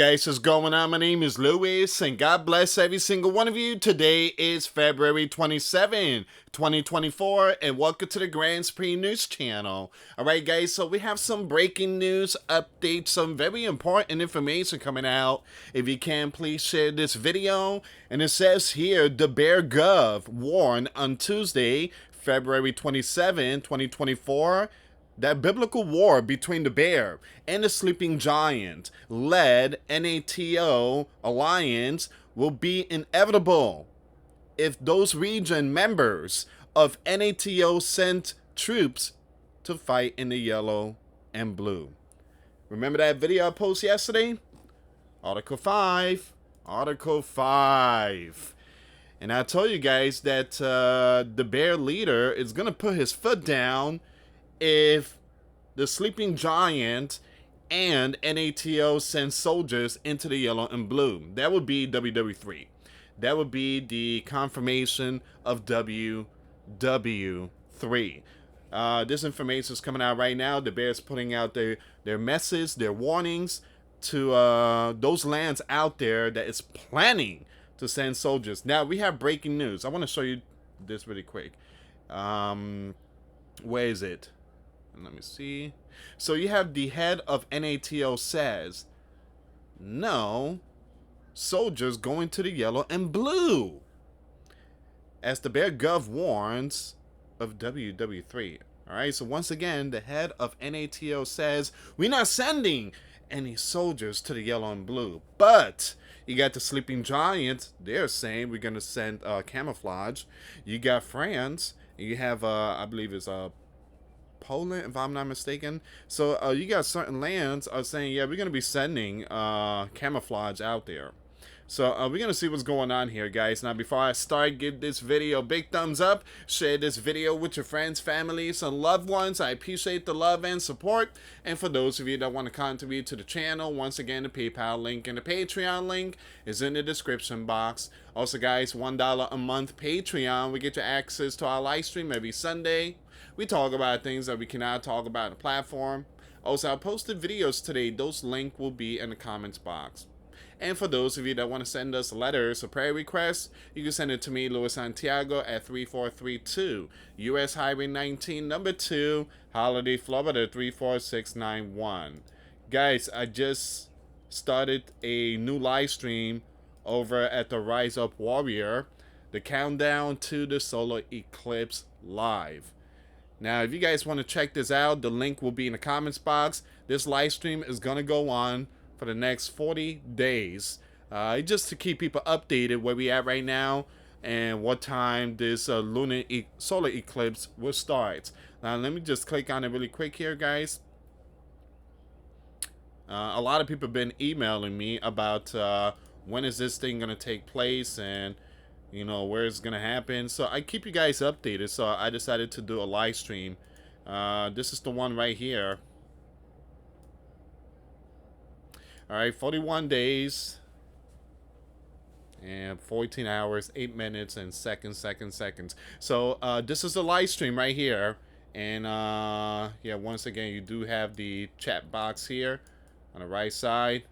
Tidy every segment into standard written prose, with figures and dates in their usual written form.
guys, what's going on? My name is Louis, and God bless every single one of you. Today is February 27, 2024, and welcome to the Grand Prix News channel. Alright guys, so we have some breaking news updates, some very important information coming out. If you can, please share this video. And it says here, the Bear Gov warned on Tuesday, February 27, 2024, that biblical war between the bear and the sleeping giant led NATO alliance will be inevitable if those region members of NATO sent troops to fight in the yellow and blue. Remember that video I posted yesterday? Article 5. Article 5. And I told you guys that the bear leader is going to put his foot down if the sleeping giant and NATO send soldiers into the yellow and blue. That would be WW3. That would be the confirmation of WW3. This information is coming out right now. The Bears putting out their message, their warnings to those lands out there that is planning to send soldiers. Now, we have breaking news. I want to show you this really quick. Where is it? Let me see. So you have the head of NATO says, no soldiers going to the yellow and blue, as the Bear Gov warns of WW3. Alright, so once again, the head of NATO says, we're not sending any soldiers to the yellow and blue. But you got the sleeping giant, they're saying we're going to send camouflage. You got France, and you have, I believe it's Poland, if I'm not mistaken. So you got certain lands are saying, yeah, we're going to be sending camouflage out there. So we're going to see what's going on here, guys. Now, before I start, give this video a big thumbs up. Share this video with your friends, families, and loved ones. I appreciate the love and support. And for those of you that want to contribute to the channel, once again, the PayPal link and the Patreon link is in the description box. Also, guys, $1 a month Patreon. We get you access to our live stream every Sunday. We talk about things that we cannot talk about on the platform. Also, I posted videos today. Those links will be in the comments box. And for those of you that want to send us letters or prayer requests, you can send it to me, Luis Santiago, at 3432 US Highway 19, number 2, Holiday, Florida, 34691. Guys, I just started a new live stream over at the Rise Up Warrior, the countdown to the solar eclipse live. Now, if you guys want to check this out, the link will be in the comments box. This live stream is going to go on for the next 40 days, just to keep people updated where we at right now and what time this solar eclipse will start. Now, let me just click on it really quick here, guys. A lot of people have been emailing me about when is this thing going to take place and, you know, where it's going to happen. So I keep you guys updated, so I decided to do a live stream. This is the one right here. Alright, 41 days and 14 hours, 8 minutes, and seconds. So this is a live stream right here. And yeah, once again, you do have the chat box here on the right side.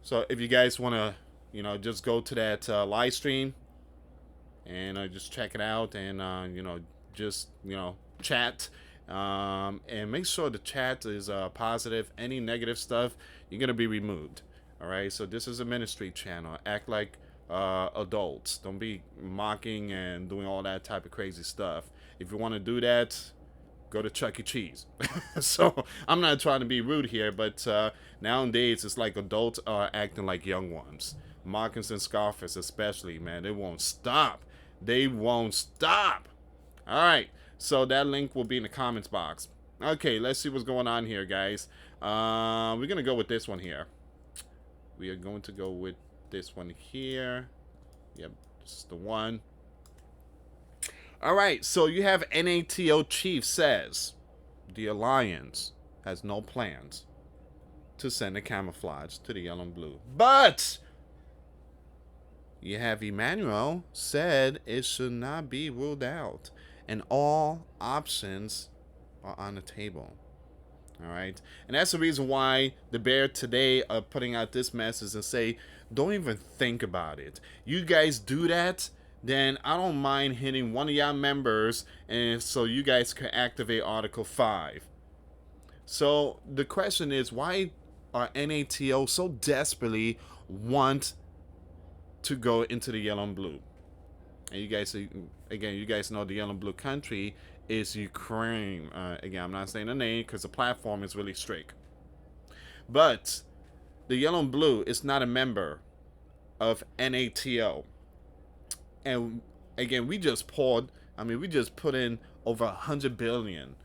So if you guys want to, you know, just go to that live stream and just check it out and, you know, just, you know, chat. And make sure the chat is positive. Any negative stuff, you're going to be removed. Alright, so this is a ministry channel. Act like adults. Don't be mocking and doing all that type of crazy stuff. If you want to do that, go to Chuck E. Cheese. So, I'm not trying to be rude here, but nowadays it's like adults are acting like young ones. Mockers and scoffers especially, man. They won't stop. They won't stop. Alright. So that link will be in the comments box. Okay, let's see what's going on here, guys. We're going to go with this one here. We are going to go with this one here. Yep, this is the one. Alright, so you have NATO chief says the alliance has no plans to send a camouflage to the yellow and blue. But you have Emmanuel said it should not be ruled out, and all options are on the table. All right. And that's the reason why the Bear today are putting out this message and say, don't even think about it. You guys do that, then I don't mind hitting one of y'all members, and so you guys can activate Article 5. So the question is, why are NATO so desperately want to go into the yellow and blue? And you guys, again, you guys know the yellow and blue country is Ukraine. Again, I'm not saying the name because the platform is really strict. But the yellow and blue is not a member of NATO. And again, we just put in over 100 billion.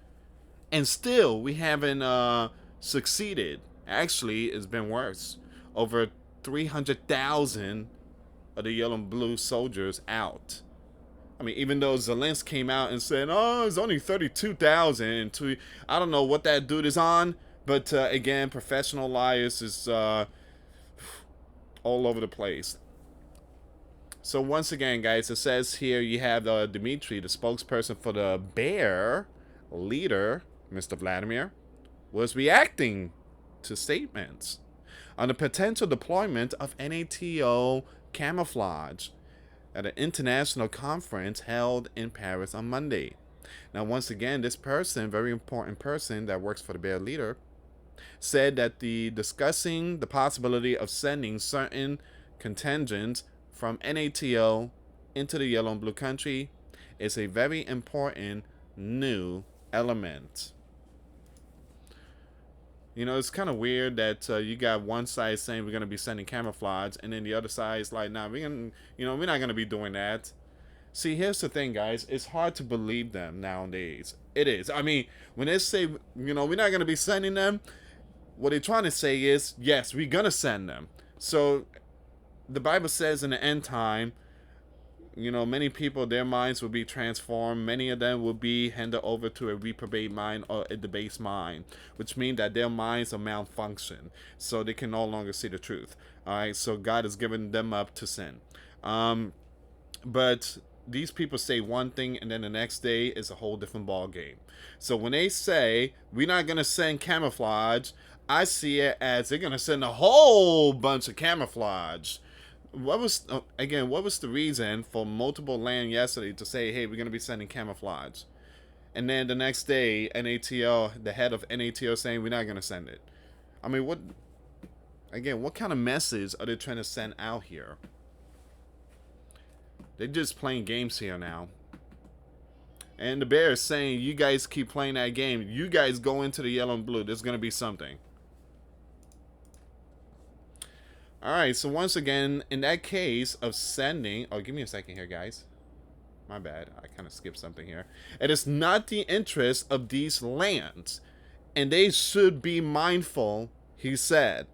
And still, we haven't succeeded. Actually, it's been worse. Over 300,000 of the yellow and blue soldiers out. I mean, even though Zelensky came out and said, "Oh, it's only 32,000," I don't know what that dude is on, but again, professional liars is all over the place. So once again, guys, it says here you have Dmitry, the spokesperson for the Bear leader, Mr. Vladimir, was reacting to statements on the potential deployment of NATO camouflage at an international conference held in Paris on Monday. Now, once again, this person, very important person that works for the Bear leader, said that discussing the possibility of sending certain contingents from NATO into the yellow and blue country is a very important new element. You know, it's kind of weird that you got one side saying we're going to be sending camouflage, and then the other side is like, nah, we're not going to be doing that. See, here's the thing, guys. It's hard to believe them nowadays. It is. I mean, when they say, we're not going to be sending them, what they're trying to say is, yes, we're going to send them. So the Bible says in the end time, many people, their minds will be transformed. Many of them will be handed over to a reprobate mind or a debased mind, which means that their minds are malfunction, so they can no longer see the truth. All right, so God has given them up to sin. But these people say one thing, and then the next day is a whole different ball game. So when they say we're not gonna send camouflage, I see it as they're gonna send a whole bunch of camouflage. What was the reason for multiple land yesterday to say, hey, we're going to be sending camouflage, and then the next day NATO, the head of NATO, saying we're not going to send it? I mean, what kind of message are they trying to send out here? They're just playing games here now. And the Bear is saying, you guys keep playing that game, you guys go into the yellow and blue, there's going to be something. Alright, so once again, in that case of sending... Oh, give me a second here, guys. My bad. I kind of skipped something here. It is not the interest of these lands, and they should be mindful, he said.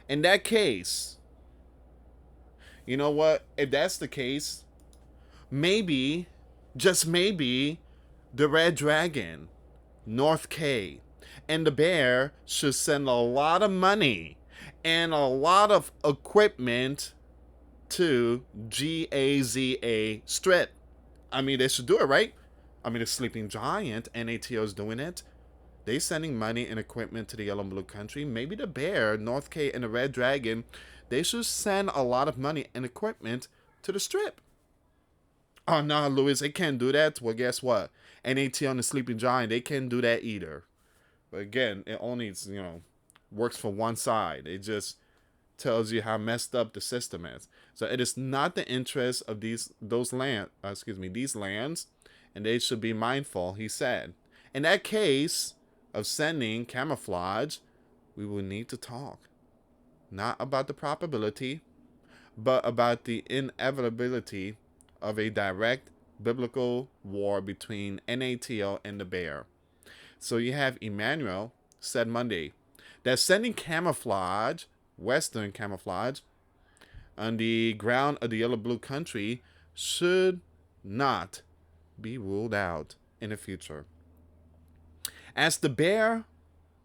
In that case, you know what? If that's the case, maybe, just maybe, the Red Dragon, North K, and the Bear should send a lot of money and a lot of equipment to GAZA Strip. I mean, they should do it, right? I mean, the Sleeping Giant, NATO is doing it. They sending money and equipment to the yellow and blue country. Maybe the Bear, North K, and the Red Dragon, they should send a lot of money and equipment to the Strip. Oh, no, Louis, they can't do that. Well, guess what? NATO and the Sleeping Giant, they can't do that either. But again, it only, works for one side. It just tells you how messed up the system is. So it is not the interest of these lands, and they should be mindful, he said. In that case of sending camouflage, we will need to talk. Not about the probability, but about the inevitability of a direct biblical war between NATO and the Bear. So you have Emmanuel said Monday that sending camouflage, Western camouflage, on the ground of the yellow-blue country should not be ruled out in the future. As the Bear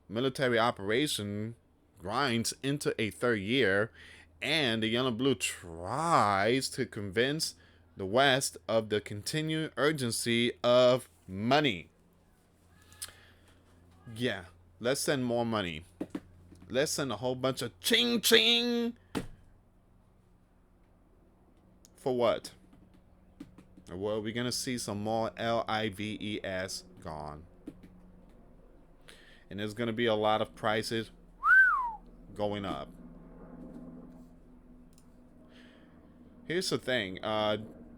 military operation grinds into a third year, and the yellow-blue tries to convince the West of the continued urgency of money. Yeah, let's send more money. Let's send a whole bunch of ching ching. For what? Well, we're gonna see some more LIVES gone. And there's gonna be a lot of prices going up. Here's the thing,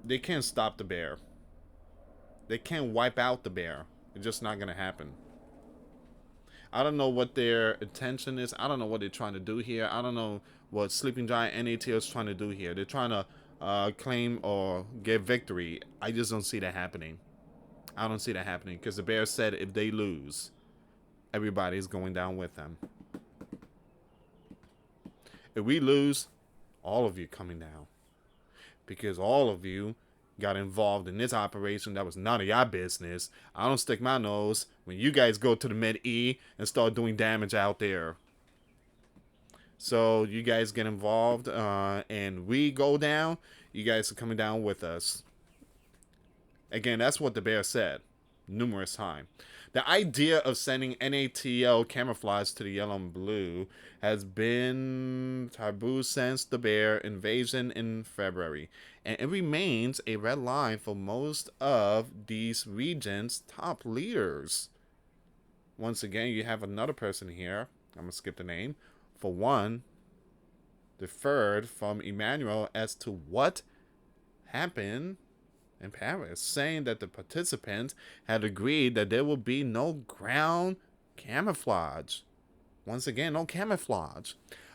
they can't stop the bear. They can't wipe out the bear. It's just not gonna happen. I don't know what their intention is. I don't know what they're trying to do here. I don't know what Sleeping Giant NATO is trying to do here. They're trying to claim or get victory. I just don't see that happening. I don't see that happening because the Bears said if they lose, everybody's going down with them. If we lose, all of you coming down because all of you got involved in this operation that was none of your business. I don't stick my nose when you guys go to the Med-E and start doing damage out there. So you guys get involved and we go down, you guys are coming down with us. Again, that's what the bear said numerous times. The idea of sending NATO camouflage to the yellow and blue has been taboo since the bear invasion in February, and it remains a red line for most of these regions' top leaders. Once again, you have another person here. I'm going to skip the name. For one, deferred from Emmanuel as to what happened in Paris, saying that the participants had agreed that there will be no ground camouflage. Once again, no camouflage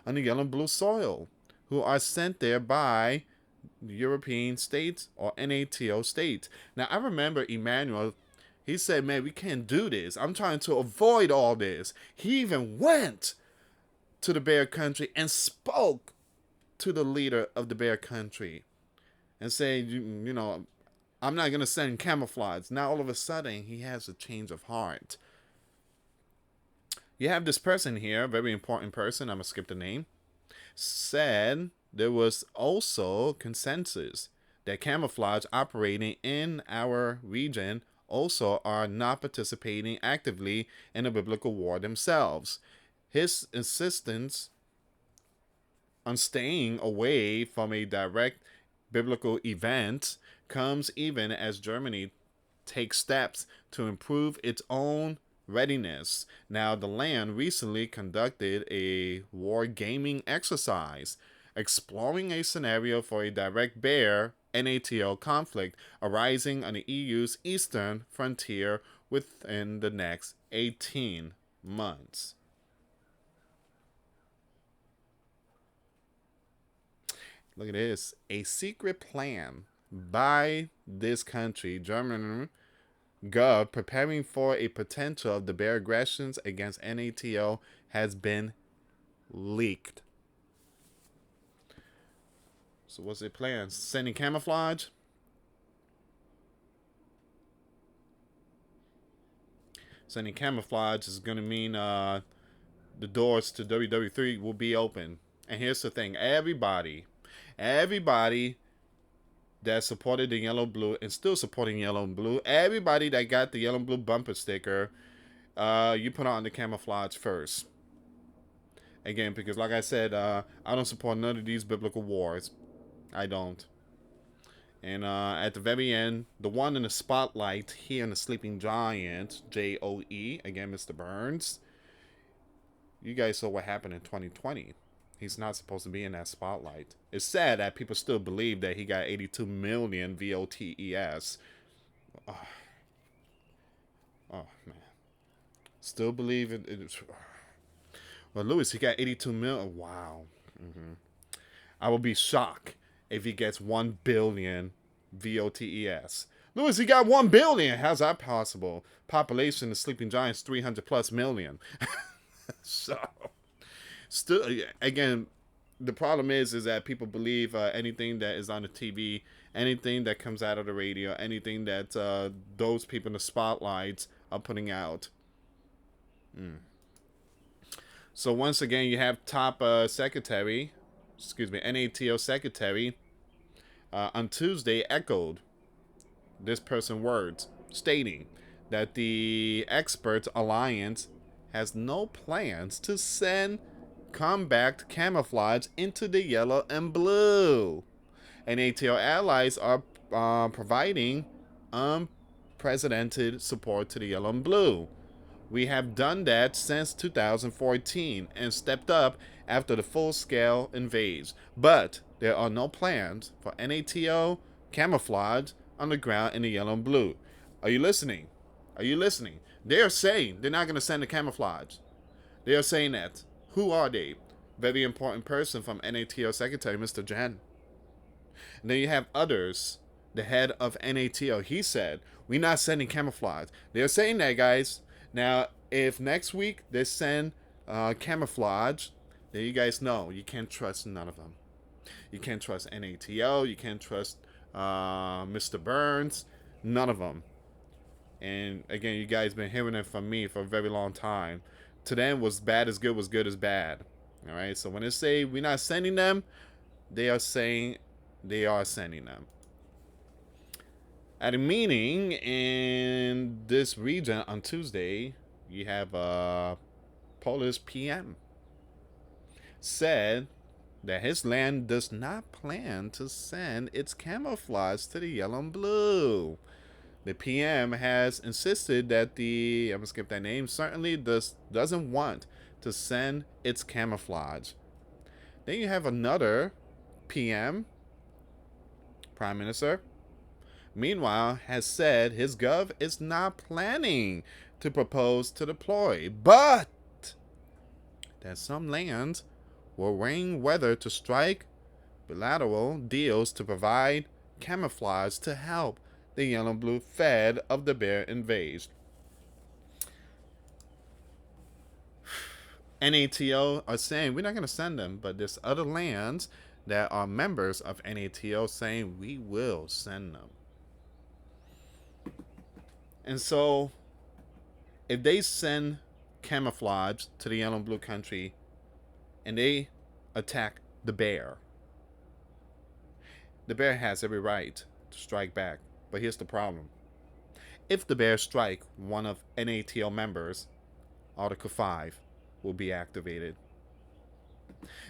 on the yellow and blue soil, who are sent there by the European states or NATO states. Now, I remember Emmanuel, he said, man, we can't do this. I'm trying to avoid all this. He even went to the bear country and spoke to the leader of the bear country and said, you know, I'm not going to send camouflage. Now, all of a sudden, he has a change of heart. You have this person here, a very important person, I'm going to skip the name, said there was also consensus that camouflage operating in our region also are not participating actively in a biblical war themselves. His insistence on staying away from a direct biblical event comes even as Germany takes steps to improve its own readiness. Now, the land recently conducted a war gaming exercise, exploring a scenario for a direct bear NATO conflict arising on the EU's eastern frontier within the next 18 months. Look at this. A secret plan by this country, German Gov, preparing for a potential of the bear aggressions against NATO has been leaked. So what's their plan? Sending camouflage? Sending camouflage is going to mean the doors to WW3 will be open. And here's the thing. Everybody that supported the yellow blue and still supporting yellow and blue, everybody that got the yellow and blue bumper sticker, you put on the camouflage first. Again, because like I said, I don't support none of these biblical wars. I don't. And at the very end, the one in the spotlight here in the Sleeping Giant, JOE, again, Mr. Burns, you guys saw what happened in 2020. He's not supposed to be in that spotlight. It's sad that people still believe that he got 82 million VOTES. Oh, man. Still believe it. Well, Lewis, he got 82 million. Wow. I will be shocked if he gets 1 billion VOTES. Lewis, he got 1 billion. How's that possible? Population of Sleeping Giants 300 plus million. So, still, again, the problem is that people believe anything that is on the TV, anything that comes out of the radio, anything that those people in the spotlights are putting out. So once again, you have top secretary, NATO secretary, on Tuesday echoed this person's words, stating that the experts alliance has no plans to send combat camouflage into the yellow and blue. NATO allies are providing unprecedented support to the yellow and blue. We have done that since 2014 and stepped up after the full-scale invades. But there are no plans for NATO camouflage on the ground in the yellow and blue. Are you listening? Are you listening? They are saying they're not going to send the camouflage. They are saying that. Who are they? Very important person from NATO Secretary, Mr. Jen. And then you have others. The head of NATO, he said, we're not sending camouflage. They're saying that, guys. Now, if next week they send camouflage, then you guys know you can't trust none of them. You can't trust NATO. You can't trust Mr. Burns. None of them. And again, you guys been hearing it from me for a very long time. To them, what's bad is good, what's good is bad. All right. So when they say we're not sending them, they are saying they are sending them. At a meeting in this region on Tuesday, you have a Polish PM said that his land does not plan to send its camouflage to the yellow and blue. The PM has insisted that I'm going to skip that name, certainly doesn't want to send its camouflage. Then you have another PM, Prime Minister, meanwhile, has said his gov is not planning to propose to deploy, but that some lands will rain weather to strike bilateral deals to provide camouflage to help the yellow and blue fed of the bear invades. NATO are saying we're not going to send them, but there's other lands that are members of NATO saying we will send them. And so, if they send camouflage to the yellow and blue country and they attack the bear has every right to strike back. But here's the problem. If the bear strike one of NATO members, Article 5 will be activated.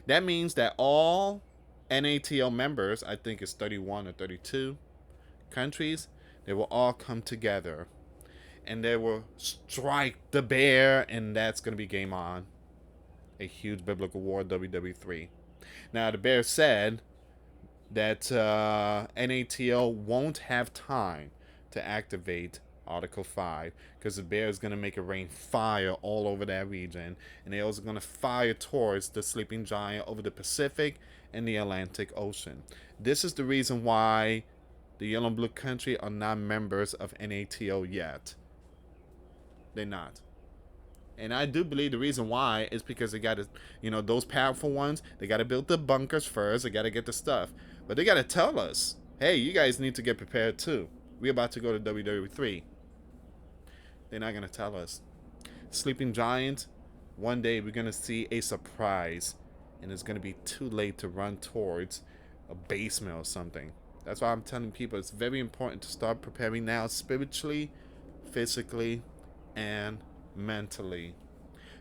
That means that all NATO members, I think it's 31 or 32 countries, they will all come together and they will strike the bear, and that's going to be game on. A huge biblical war, WW3. Now, the bear said that NATO won't have time to activate Article 5 because the bear is going to make it rain fire all over that region, and they're also going to fire towards the sleeping giant over the Pacific and the Atlantic Ocean. This is the reason why the yellow and blue country are not members of NATO yet. They're not. And I do believe the reason why is because they got to, those powerful ones, they got to build the bunkers first. They got to get the stuff. But they got to tell us, hey, you guys need to get prepared too. We're about to go to WW3. They're not going to tell us. Sleeping Giant, one day we're going to see a surprise. And it's going to be too late to run towards a basement or something. That's why I'm telling people it's very important to start preparing now spiritually, physically, and mentally,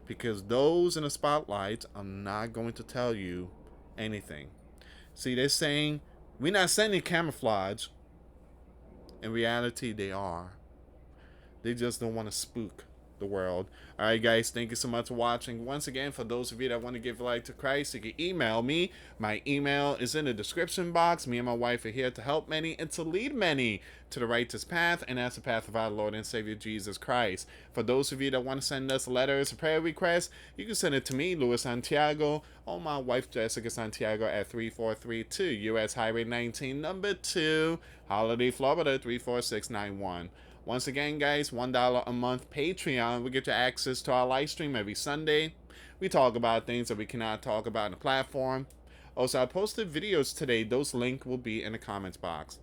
because those in the spotlight are not going to tell you anything. See, they're saying we're not sending camouflage. In reality, they are. They just don't want to spook the world. All right, guys, thank you so much for watching. Once again, for those of you that want to give your life to Christ, you can email me. My email is in the description box. Me and my wife are here to help many and to lead many to the righteous path, and that's the path of our Lord and Savior Jesus Christ. For those of you that want to send us letters or prayer requests, you can send it to me, Luis Santiago, or my wife, Jessica Santiago, at 3432 US Highway 19, number 2, Holiday, Florida, 34691. Once again, guys, $1 a month Patreon. We get you access to our live stream every Sunday. We talk about things that we cannot talk about on the platform. Also, I posted videos today. Those links will be in the comments box.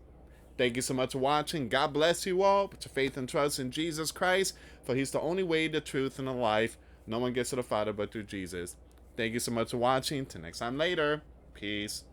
Thank you so much for watching. God bless you all. Put your faith and trust in Jesus Christ, for he's the only way, the truth, and the life. No one gets to the Father but through Jesus. Thank you so much for watching. Till next time later. Peace.